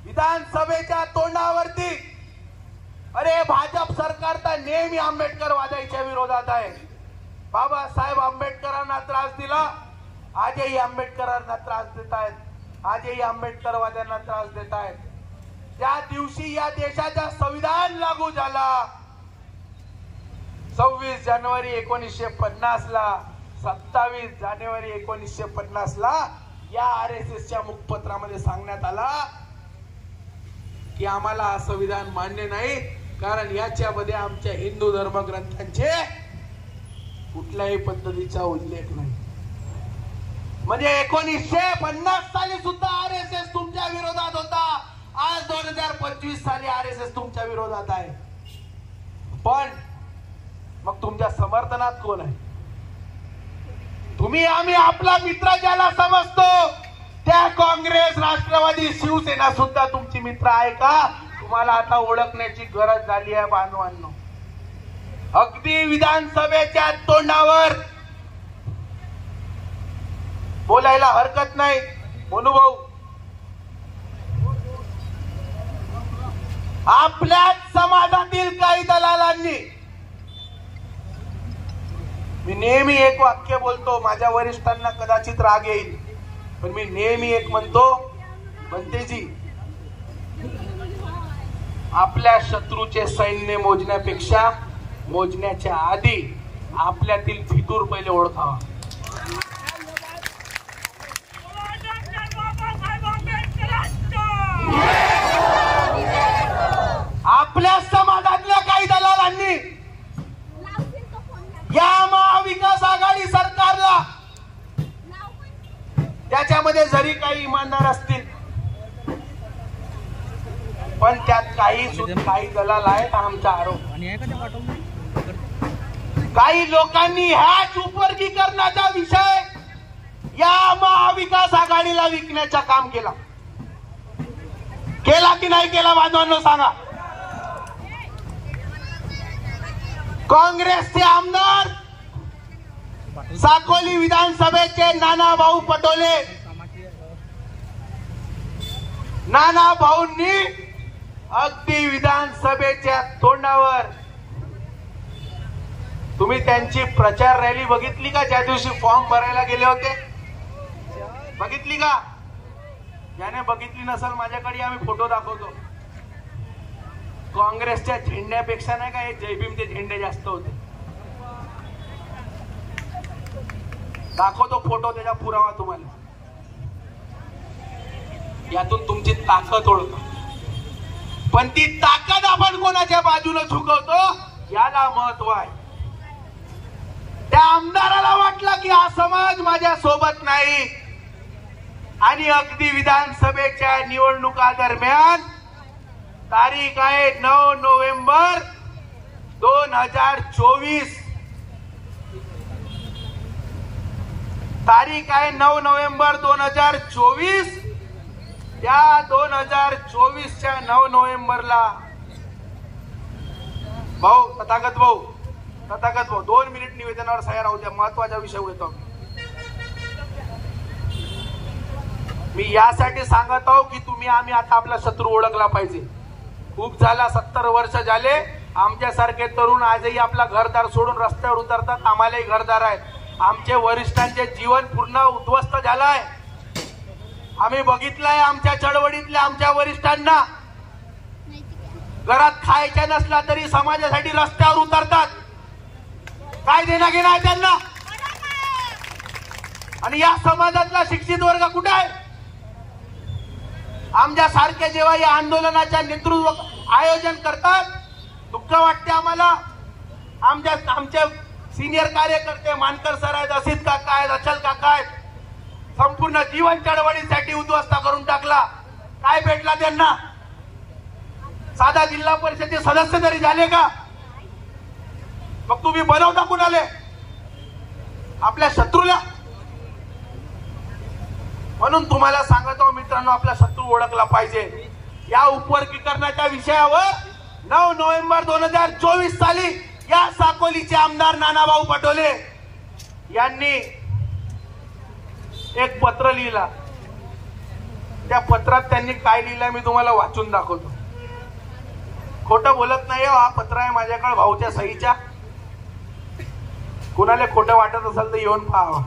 विधानसभेच्या तोंडावरती अरे भाजप सरकार तर नेहमी आंबेडकरवादाच्या विरोधात आहे. बाबासाहेब आंबेडकरांना त्रास दिला, आजही आंबेडकरांना त्रास देत आहेत, आजही आंबेडकरवाद्यांना त्रास देत आहेत. त्या दिवशी या देशाचा संविधान लागू झाला 26 जानेवारी 1950 ला. 27 जानेवारी 1950 ला या RSSच्या मुखपत्रामध्ये सांगण्यात आला की आम्हाला हा संविधान मान्य नाही, कारण याच्यामध्ये आमच्या हिंदू धर्मग्रंथांचे कुठल्याही पद्धतीचा उल्लेख नाही. म्हणजे 1950 साली सुद्धा RSS तुमच्या विरोधात होता. आज 2025 साली RSS तुमच्या विरोधात आहे. पण मग तुमच्या समर्थनात कोण आहे? तुम्ही आम्ही आपला मित्र ज्याला समजतो त्या काँग्रेस, राष्ट्रवादी, शिवसेना सुद्धा तुमची मित्र आहे का? तुम्हाला आता ओळखण्याची गरज झाली आहे बांधवांनो. अगदी विधानसभेच्या तोंडावर बोलायला हरकत नाही. भाऊ, आपल्याच समाजातील काही दलालांनी, मी नेहमी एक वाक्य बोलतो, माझ्या वरिष्ठांना कदाचित राग येईल, पण मी नेहमी एक म्हणतो, बनतेजी, आपल्या शत्रूचे सैन्य मोजण्यापेक्षा मोजण्याच्या आधी आपल्यातील फितूर पहिले ओळखावा. आपल्या समाजातल्या काही दलालांनी या महाविकास आघाडी सरकारला, त्याच्यामध्ये जरी काही इमानदार असतील पण त्यात काही दलाल आहेत आमचा आरोप. काही लोकांनी ह्याच उपवर्गीकरणाचा विषय या महाविकास आघाडीला विकण्याचं काम केला की नाही केला बांधवांनो सांगा. काँग्रेसचे आमदार साकोली विधानसभेचे नानाभाऊ पटोले, नानाभाऊंनी अगदी विधानसभेच्या तोंडावर, तुम्ही त्यांची प्रचार रॅली बघितली का? ज्या दिवशी फॉर्म भरायला गेले होते, बघितली का? ज्याने बघितली नसेल माझ्याकडे आम्ही फोटो दाखवतो. काँग्रेसच्या झेंड्यापेक्षा नाही का हे जयभीमचे झेंडे जास्त होते. दाखवतो फोटो, त्याचा पुरावा तुम्हाला. यातून तुमची ताकद ओळखा. पण ती ताकद आपण कोणाच्या बाजूने झुकवतो याला महत्व आहे. त्या आमदाराला वाटलं की हा समाज माझ्या सोबत नाही, आणि अगदी विधानसभेच्या निवडणुका दरम्यान तारीख आहे 9 नोव्हेंबर 2024, तारीख आहे 9 नोव्हेंबर 2024. त्या 2024च्या 9 नोव्हेंबरला तथागत भाऊ 2 मिनिट निवेदनावर सह्या राहू द्या, महत्वाचा विषय होतो. मी यासाठी सांगत आहो की तुम्ही आम्ही आता आपला शत्रू ओळखला पाहिजे. खूप झाला, 70 वर्ष झाले आमच्यासारखे तरुण आजही आपला घरदार सोडून रस्त्यावर उतरतात. आम्हालाही घरदार आहेत. आमचे वरिष्ठांचे जीवन पूर्ण उद्ध्वस्त झालंय. आम्ही बघितलंय आमच्या चळवळीतल्या आमच्या वरिष्ठांना, घरात खायच्या नसला तरी समाजासाठी रस्त्यावर उतरतात. काय देणं घेणं आहे त्यांना? आणि या समाजातला शिक्षित वर्ग कुठे आहे? आमच्या सारखे जेव्हा या आंदोलनाच्या नेतृत्व आयोजन करतात, दुःख वाटते आम्हाला. आमचे सिनियर कार्यकर्ते मानकर सर आहेत, असित काका आहेत, अचल काका आहेत, संपूर्ण जीवन चळवळीसाठी उद्ध्वस्त करून टाकला. काय भेटला त्यांना? साधा जिल्हा परिषदेचे सदस्य तरी झाले का? मग तुम्ही बनवता कुणाले? आपल्या शत्रूला. म्हणून तुम्हाला सांगतो मित्रांनो, आपला शत्रू ओळखला पाहिजे. या उपवर्गीकरणाच्या विषयावर 9 नोव्हेंबर 2024 साली या साकोलीचे आमदार नानाभाऊ पटोले यांनी एक पत्र लिहिला. त्या पत्रात त्यांनी काय लिहिलंय मी तुम्हाला वाचून दाखवतो. खोटं बोलत नाही हो, हा पत्र आहे माझ्याकडे भाऊच्या सहीच्या. कुणाला खोटं वाटत असेल तर येऊन पाहावा.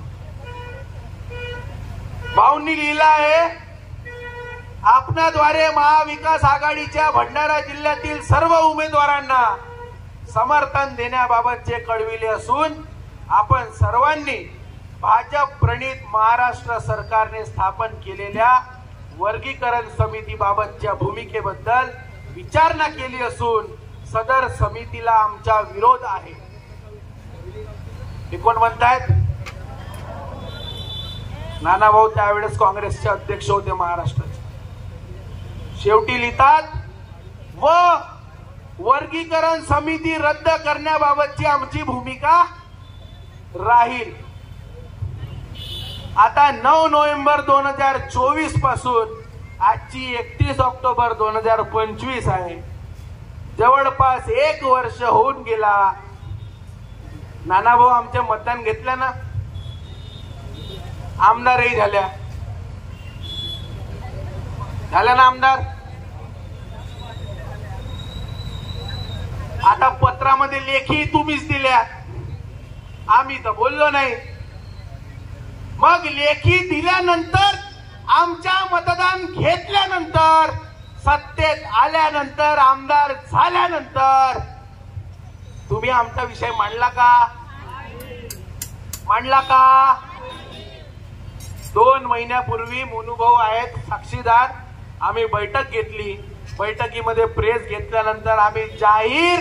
भाऊंनी लिहिलं आहे, आपणाद्वारे महाविकास आघाडीच्या भंडारा जिल्ह्यातील सर्व उमेदवारांना समर्थन देण्याबाबतचे कळविले असून आपण सर्वांनी भाजप प्रणित महाराष्ट्र सरकारने स्थापन केलेल्या वर्गीकरण समितीबाबतच्या भूमिकेबद्दल विचारणा केली असून सदर समितीला आमचा विरोध आहे. हे कोण म्हणतायत? नानाभाऊ त्यावेळेस काँग्रेसचे अध्यक्ष होते महाराष्ट्राचे. शेवटी लिहितात, व वर्गीकरण समिती रद्द करण्याबाबतची आमची भूमिका राहील. आता 9 नोव्हेंबर 2024 पासून आजची 31 ऑक्टोबर 2025 आहे. जवळपास 1 वर्ष होऊन गेला. नानाभाऊ आमचे मतदान घेतल्या ना, आमदारही झाल्या ना आमदार. आता पत्रामध्ये लेखी तुम्हीच दिल्या, आम्ही तर बोललो नाही. मग लेखी दिल्यानंतर, आमच्या मतदान घेतल्यानंतर, सत्तेत आल्यानंतर, आमदार झाल्यानंतर तुम्ही आमचा विषय मांडला का? मांडला का? 2 महिन्यापूर्वी मोनूभाऊ आहेत साक्षीदार, आम्ही बैठक घेतली. बैठकीमध्ये प्रेस घेतल्यानंतर आम्ही जाहीर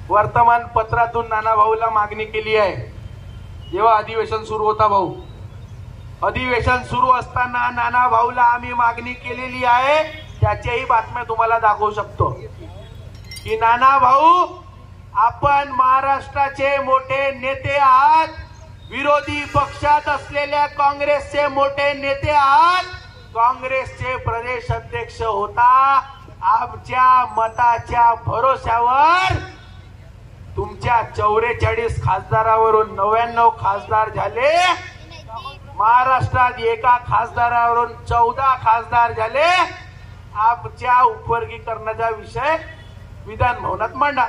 वर्तमानपत्रातून नानाभाऊला मागणी केली आहे. जेव्हा अधिवेशन सुरू होता भाऊ, अधिवेशन सुरू असताना नानाभाऊला आम्ही मागणी केलेली आहे. त्याच्याही बातम्या तुम्हाला दाखवू शकतो की नानाभाऊ, आपण महाराष्ट्राचे मोठे नेते आहात, विरोधी पक्षात असलेल्या काँग्रेसचे मोठे नेते आहात, काँग्रेसचे प्रदेश अध्यक्ष होता. आमच्या मताच्या भरोश्यावर तुमच्या 44 खासदारावरून 99 खासदार झाले. महाराष्ट्रात एका खासदारावरून 14 खासदार झाले. आमच्या उपवर्गीकरणाचा विषय विधान भवनात मांडा.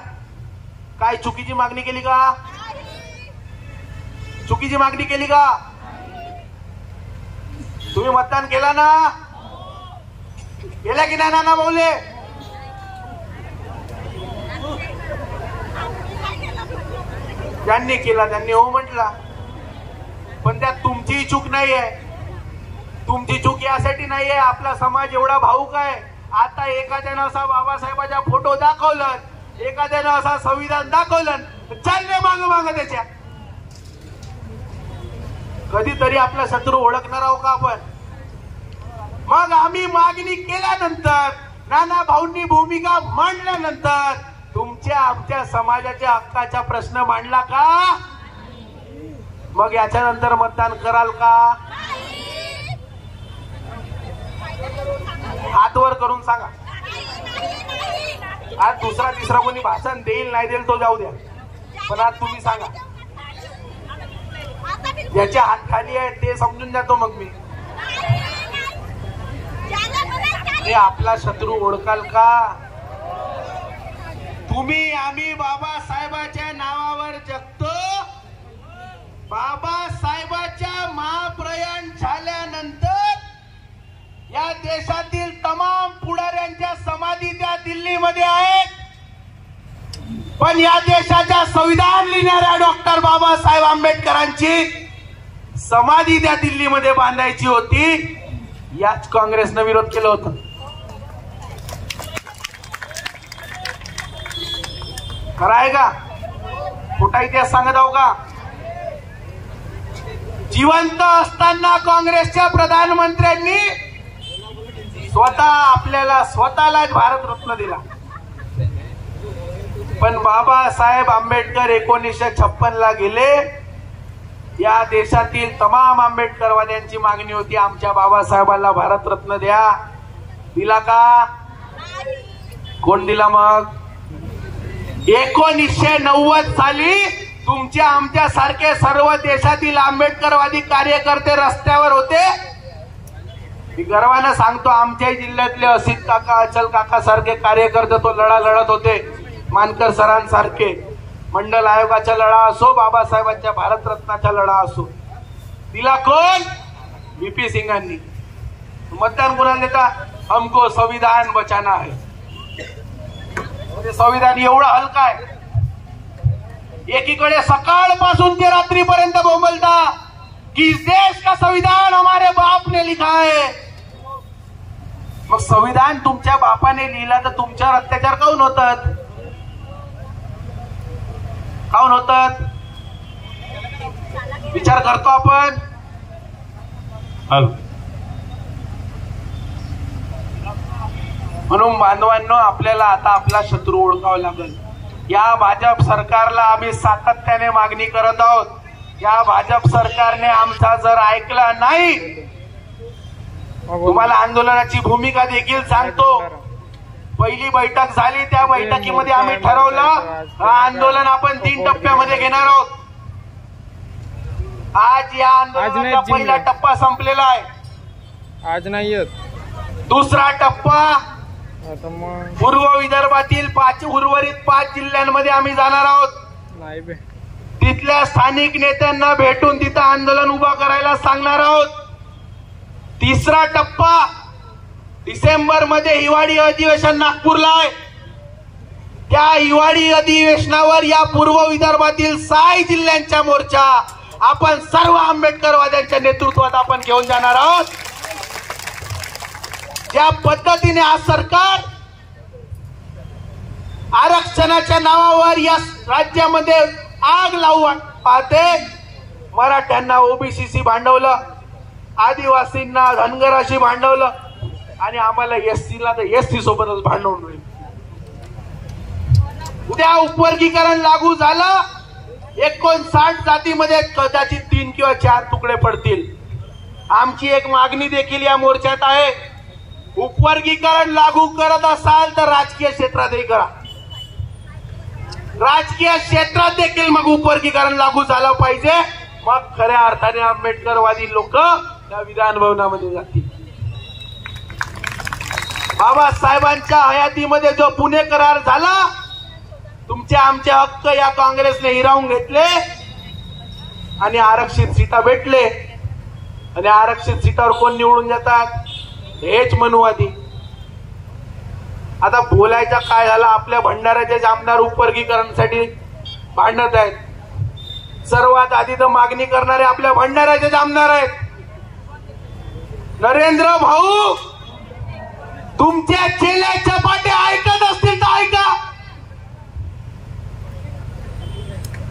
काय चुकीची मागणी केली का? चुकीची मागणी केली का? तुम्ही मतदान केला ना? केला की नाही नाना भाऊले? ज्यांनी केला त्यांनी हो म्हटला, पण त्यात तुमची चूक नाहीये. तुमची चूक यासाठी नाहीये, आपला समाज एवढा भाऊक आहे. आता एखाद्यानं असा बाबासाहेबांचा फोटो दाखवलं, एखाद्यानं असा संविधान दाखवलं, चालले माग माग त्याच्या. कधीतरी आपला शत्रू ओळखणार आहोत का आपण? मग आम्ही मागणी केल्यानंतर, नाना भाऊंनी भूमिका मांडल्यानंतर तुमच्या आमच्या समाजाच्या हक्काचा प्रश्न मांडला का? मग याच्यानंतर मतदान कराल का? हात वर करून सांगा. आज दुसरा तिसरा कोणी भाषण देईल नाही देईल तो जाऊ द्या, पण आज तुम्ही सांगा. ज्याचे हात खाली आहे ते समजून जातो मग मी. हे आपला शत्रू ओळखाल का? तुम्ही आम्ही बाबासाहेबाच्या नावावर जगतो. बाबासाहेबाच्या महाप्रयाण झाल्यानंतर या देशातील तमाम पुढाऱ्यांच्या समाधी त्या दिल्लीमध्ये आहेत. पण या देशाच्या संविधान लिहिणाऱ्या डॉक्टर बाबासाहेब आंबेडकरांची समाधी त्या दिल्लीमध्ये बांधायची होती. याच काँग्रेसनं विरोध केला होता. खरं आहे का? खोटा इतिहास सांगत आहो का? जिवंत असताना काँग्रेसच्या प्रधानमंत्र्यांनी स्वतःलाच भारतरत्न दिला. पण बाबासाहेब आंबेडकर 1956 ला गेले. या देशातील तमाम आंबेडकरवाद्यांची मागणी होती, आमच्या बाबासाहेबांना भारतरत्न द्या. दिला का? कोण दिला? मग 1990 साली तुमच्या आमच्या सारखे सर्व देशातील आंबेडकरवादी कार्यकर्ते रस्त्यावर होते. मी गर्वानं सांगतो, आमच्या जिल्ह्यातले असित काका, अचल काका सारखे कार्यकर्ते तो लढा लढत होते. मानकर सरांसारखे. मंडल आयोगाचा लढा असो, बाबासाहेबांच्या भारतरत्नाचा लढा असो, दिला कोण? VP सिंगांनी. मतदान कोणाला देता? हमको संविधान बचाना है. संविधान एवढं हलका आहे. एकीकडे सकाळपासून ते रात्रीपर्यंत बोंबलता की इस देश का संविधान हमारे बाप ने लिखा है. मग संविधान तुमच्या बापाने लिहिला तर तुमच्यावर अत्याचार काऊन होतात? काऊन होतात? विचार करतो आपण. म्हणून बांधवांनो, आपल्याला आता आपला शत्रू ओळखावा लागेल. या भाजप सरकारला आम्ही सातत्याने मागणी करत आहोत. या भाजप सरकारने आमचा जर ऐकला नाही, तुम्हाला आंदोलनाची भूमिका देखील सांगतो. पहिली बैठक झाली, त्या बैठकीमध्ये आम्ही ठरवलं हा आंदोलन आपण 3 टप्प्यामध्ये घेणार आहोत. आज या आंदोलनाचा पहिला टप्पा संपलेला आहे. आज नाही येत. दुसरा टप्पा पूर्व विदर्भातील उर्वरित 5 जिल्ह्यांमध्ये आम्ही जाणार आहोत. तिथल्या स्थानिक नेत्यांना भेटून तिथं आंदोलन उभा करायला सांगणार आहोत. तिसरा टप्पा डिसेंबर मध्ये हिवाळी अधिवेशन नागपूरला आहे. त्या हिवाळी अधिवेशनावर या पूर्व विदर्भातील 6 जिल्ह्यांचा मोर्चा आपण सर्व आंबेडकरवाद्यांच्या नेतृत्वात आपण घेऊन जाणार आहोत. ज्या पद्धतीने हा सरकार आरक्षणाच्या नावावर या राज्यामध्ये आग लावू पाहते. मराठ्यांना ओबीसीशी भांडवलं, आदिवासींना धनगराशी भांडवलं आणि आम्हाला एससीला तर एसटी सोबतच भांडवून होईल. उद्या उपवर्गीकरण लागू झालं, 59 जातीमध्ये कदाचित 3 किंवा 4 तुकडे पडतील. आमची एक मागणी देखील या मोर्चात आहे. उपवर्गीकरण लागू करत असाल तर राजकीय क्षेत्रातही करा. राजकीय क्षेत्रात देखील मग उपवर्गीकरण लागू झालं पाहिजे. मग खऱ्या अर्थाने आंबेडकरवादी लोक त्या विधान भवनामध्ये जातील. बाबासाहेबांच्या हयातीमध्ये जो पुणे करार झाला, तुमचे आमचे हक्क या काँग्रेसने हिरावून घेतले आणि आरक्षित सीटा भेटले. आणि आरक्षित सीटावर कोण निवडून जातात? हेच मनुवादी. आता बोलायचा काय झाला, आपल्या भंडाऱ्याचे आमदार उपवर्गीकरणासाठी भांडत आहेत. सर्वात आधी तर मागणी करणारे आपल्या भंडाऱ्याचे आमदार आहेत. नरेंद्र भाऊ, तुमच्या चेल्याच्या पाटे ऐकत असतील तर ऐका.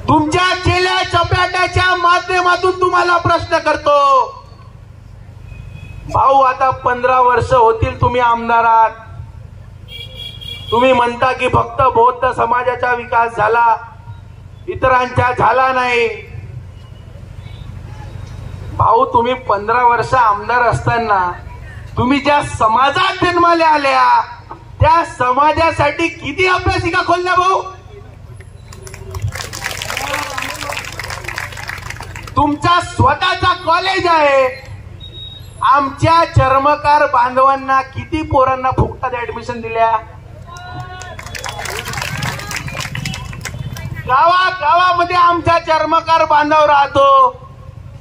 तुमच्या चेल्या चपाट्याच्या माध्यमातून तुम्हाला प्रश्न करतो. भाऊ, आता 15 वर्ष होतील तुम्ही आमदार आहात. तुम्ही म्हणता की फक्त बौद्ध समाजाचा विकास झाला, इतरांचा झाला नाही. भाऊ, तुम्ही 15 वर्ष आमदार असताना तुम्ही ज्या समाजात जन्माला आल्या त्या समाजासाठी किती अभ्यासिका खोलल्या भाऊ? तुमचा स्वतःचा कॉलेज आहे. आमच्या चर्मकार बांधवांना किती पोरांना फुकटात ऍडमिशन दिल्या? गावागावामध्ये आमच्या चर्मकार बांधव राहतो,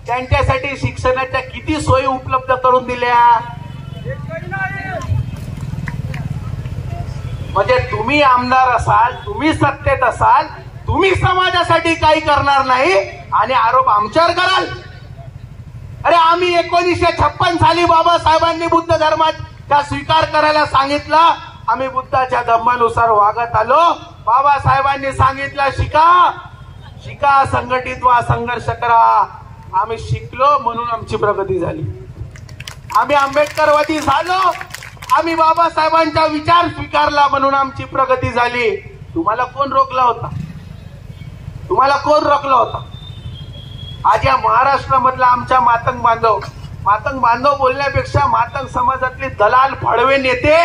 त्यांच्यासाठी शिक्षणाच्या किती सोयी उपलब्ध करून दिल्या? म्हणजे तुम्ही आमदार असाल, तुम्ही सत्तेत असाल, तुम्ही समाजासाठी काही करणार नाही आणि आरोप आमच्यावर कराल. अरे, आम्ही 1956 साली बाबासाहेबांनी बुद्ध धर्माचा स्वीकार करायला सांगितला. आम्ही बुद्धाच्या धम्मानुसार वागत आलो. बाबासाहेबांनी सांगितलं शिका, संघटित व्हा, संघर्ष करा. आम्ही शिकलो म्हणून आमची प्रगती झाली. आम्ही आंबेडकरवादी झालो, आम्ही बाबासाहेबांचा विचार स्वीकारला म्हणून आमची प्रगती झाली. तुम्हाला कोण रोखला होता? तुम्हाला कोण रोखला होता? आज या महाराष्ट्रामधला आमच्या मातंग बांधव बोलण्यापेक्षा मातंग समाजातले दलाल फडवे नेते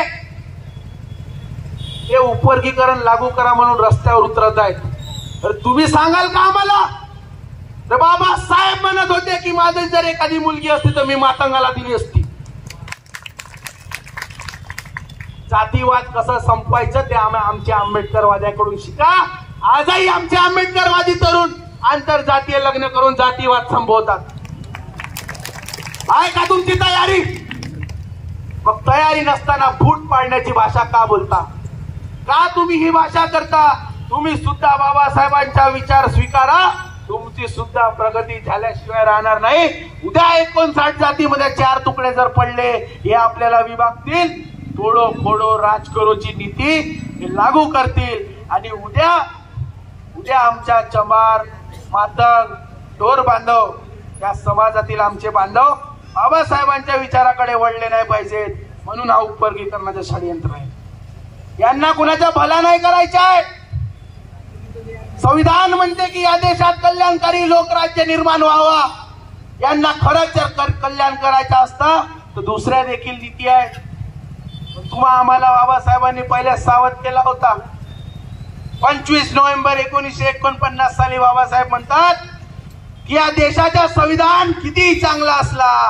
हे उपवर्गीकरण लागू करा म्हणून रस्त्यावर उतरत आहेत. तर तुम्ही सांगाल का आम्हाला? तर बाबासाहेब म्हणत होते की माझी जर एखादी मुलगी असती तर मी मातंगाला दिली असती. जातीवाद कसं संपवायचं ते आमच्या आंबेडकरवाद्याकडून शिका. आजही आमचे आंबेडकरवादी तरुण आंतरजातीय लग्न करून जातीवाद संपवतात. आहे का तुमची तयारी? मग तयारी नसताना फूट पाडण्याची भाषा का बोलता? का तुम्ही ही भाषा करता? तुम्ही सुद्धा बाबासाहेबांचा विचार स्वीकारा. तुमची सुद्धा प्रगती झाल्याशिवाय राहणार नाही. उद्या 59 जातीमध्ये 4 तुकडे जर पडले, हे आपल्याला विभागतील, तोडो फोडो राजकरोची नीती हे लागू करतील. आणि उद्या आमच्या चंबार, मातंग, ढोर बांधव या समाजातील आमचे बांधव बाबासाहेबांच्या विचाराकडे वळले नाही पाहिजेत. म्हणून हा उपवर्गीकरणाचं षडयंत्र आहे. यांना कुणाचा भला नाही करायचा आहे. संविधान म्हणते की या देशात कल्याणकारी लोकराज्य निर्माण व्हावा. यांना खरंच जर कल्याण करायचं असतं तर दुसऱ्या देखील नीती आहे. तुम्हा आम्हाला बाबासाहेबांनी पहिल्या सावध केला होता. 25 नोव्हेंबर 1949 साली बाबासाहेब म्हणतात की या देशाचा संविधान किती चांगला असला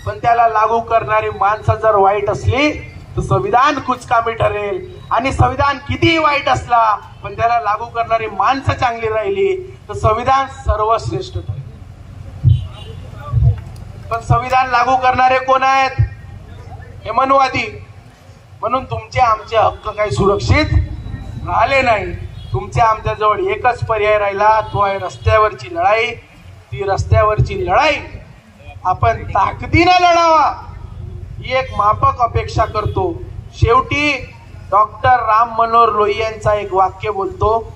पण त्याला लागू करणारी माणसं जर वाईट असली तर संविधान कुचकामी ठरेल. आणि संविधान कितीही वाईट असला पण त्याला लागू करणारी माणसं चांगली राहिली तर संविधान सर्वश्रेष्ठ ठरेल. पण संविधान लागू करणारे कोण आहेत? हे मनुवादी. म्हणून तुमचे आमचे हक्क काही सुरक्षित राहिले नाही. तुमच्या आमच्या जवळ एकच पर्याय राहिला, तो आहे रस्त्यावरची लढाई. ती रस्त्यावरची लढाई आपण ताकदीनं लढावा ही एक माफक अपेक्षा करतो. शेवटी डॉक्टर राम मनोहर लोहियांचा एक वाक्य बोलतो.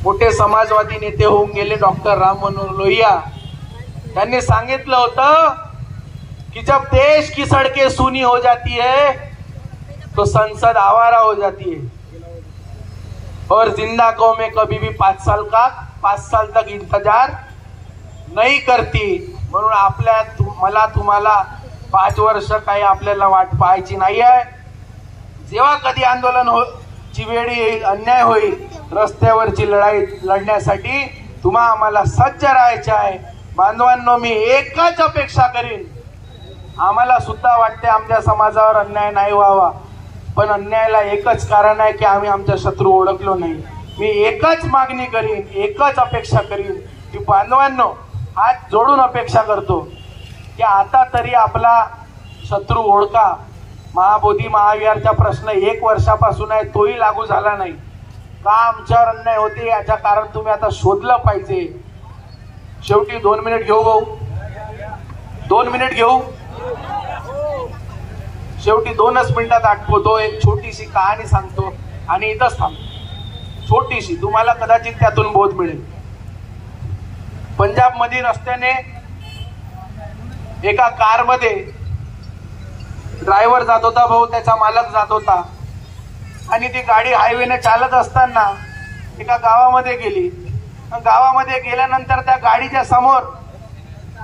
मोठे समाजवादी नेते होऊन गेले डॉक्टर राम मनोहर लोहिया. त्यांनी सांगितलं होतं कि जब देश की सड़कें सूनी हो जाती है तो संसद आवारा हो जाती है और जिंदा कौमें कभी भी 5 साल तक इंतजार नहीं करती. म्हणून मला तुम्हाला 5 वर्ष काही आपल्याला वाट पाहायची नाही आहे. जेव्हा कधी आंदोलन ची वेळ येईल, अन्याय होईल, रस्त्यावरची लढाई लढण्यासाठी तुम्हा आम्हाला सज्ज राहायचे आहे. बांधवांनो, मी एकच अपेक्षा करीन. आम्हाला सुद्धा वाटते आमच्या समाजावर अन्याय नाही व्हावा, पण अन्यायाला एकच कारण आहे की आम्ही आमचा शत्रू ओळखलो नाही. मी एकच मागणी करीन, एकच अपेक्षा करीन की बांधवांनो, हात जोडून अपेक्षा करतो की आता तरी आपला शत्रू ओळखा. महाबोधी महाविहारचा प्रश्न 1 वर्षापासून आहे, तोही लागू झाला नाही. का आमच्यावर अन्याय होते याचं कारण तुम्ही आता शोधलं पाहिजे. शेवटी 2 मिनिट घेऊ भाऊ, 2 मिनिट घेऊ. शेवटी 2च मिनिटात आठवतो. एक छोटीशी कहाणी सांगतो आणि इथंच थांबतो. छोटीशी, तुम्हाला कदाचित त्यातून बोध मिळेल. पंजाब मध्ये रस्त्याने एका कार मध्ये ड्रायव्हर जात होता भाऊ, त्याचा मालक जात होता आणि ती गाडी हायवेने चालत असताना एका गावामध्ये गेली. गावामध्ये गेल्यानंतर त्या गाडीच्या समोर,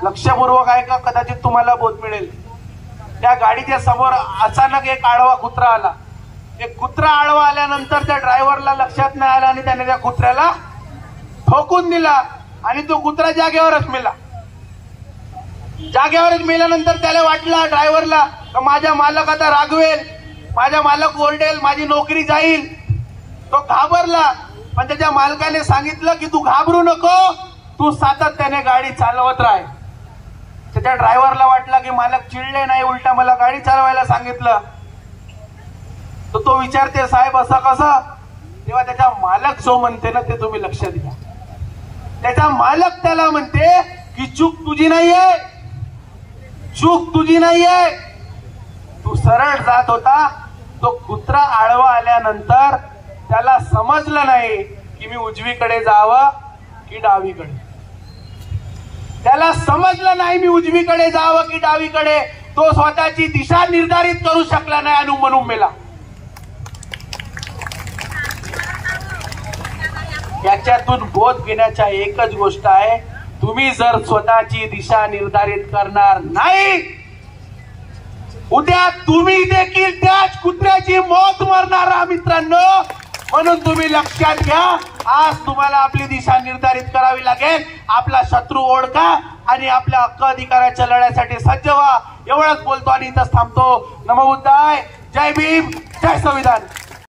लक्षपूर्वक आहे का, कदाचित तुम्हाला बोध मिळेल, त्या गाडीच्या समोर अचानक एक आडवा कुत्रा आला. एक कुत्रा आडवा आल्यानंतर त्या ड्रायव्हरला लक्षात नाही आलं आणि त्याने त्या कुत्र्याला ठोकून दिला आणि तो कुत्रा जागेवरच मेला. जागेवरच मेल्यानंतर त्याला वाटला, ड्रायव्हरला, माझा मालक आता रागवेल, माझा मालक ओरडेल, माझी नोकरी जाईल. तो घाबरला. पण त्याच्या मालकाने सांगितलं की तू घाबरू नको, तू सातत्याने गाडी चालवत राह. त्याच्या ड्रायव्हरला वाटलं की मालक चिडले नाही, उलटा मला गाडी चालवायला सांगितलं. तर तो विचारते, साहेब असं कसं? तेव्हा त्याचा मालक जो म्हणते ना ते तुम्ही लक्षात घ्या. त्याचा मालक त्याला म्हणते की चूक तुझी नाहीये, चूक तुझी नाहीये, तू सरळ जात होता. तो कुत्रा आडवा आल्यानंतर त्याला समजलं नाही की मी उजवीकडे जावं की डावीकडे. त्याला समजलं नाही मी उजवीकडे जावं की डावीकडे. तो स्वतःची दिशा निर्धारित करू शकला नाही आणि म्हणून मेला. याच्यातून बोध घेण्याच्या एकच गोष्ट आहे, तुम्ही जर स्वतःची दिशा निर्धारित करणार नाही, उद्या तुम्ही देखील त्याच कुत्र्याची मौत मरणार मित्रांनो. म्हणून तुम्ही लक्षात घ्या, आज तुम्हाला आपली दिशा निर्धारित करावी लागेल. आपला शत्रू ओळखा आणि आपल्या हक्क अधिकाराच्या लढ्यासाठी सज्ज व्हा. एवढंच बोलतो आणि इथंच थांबतो. नमो बुद्धाय. जय भीम, जय संविधान.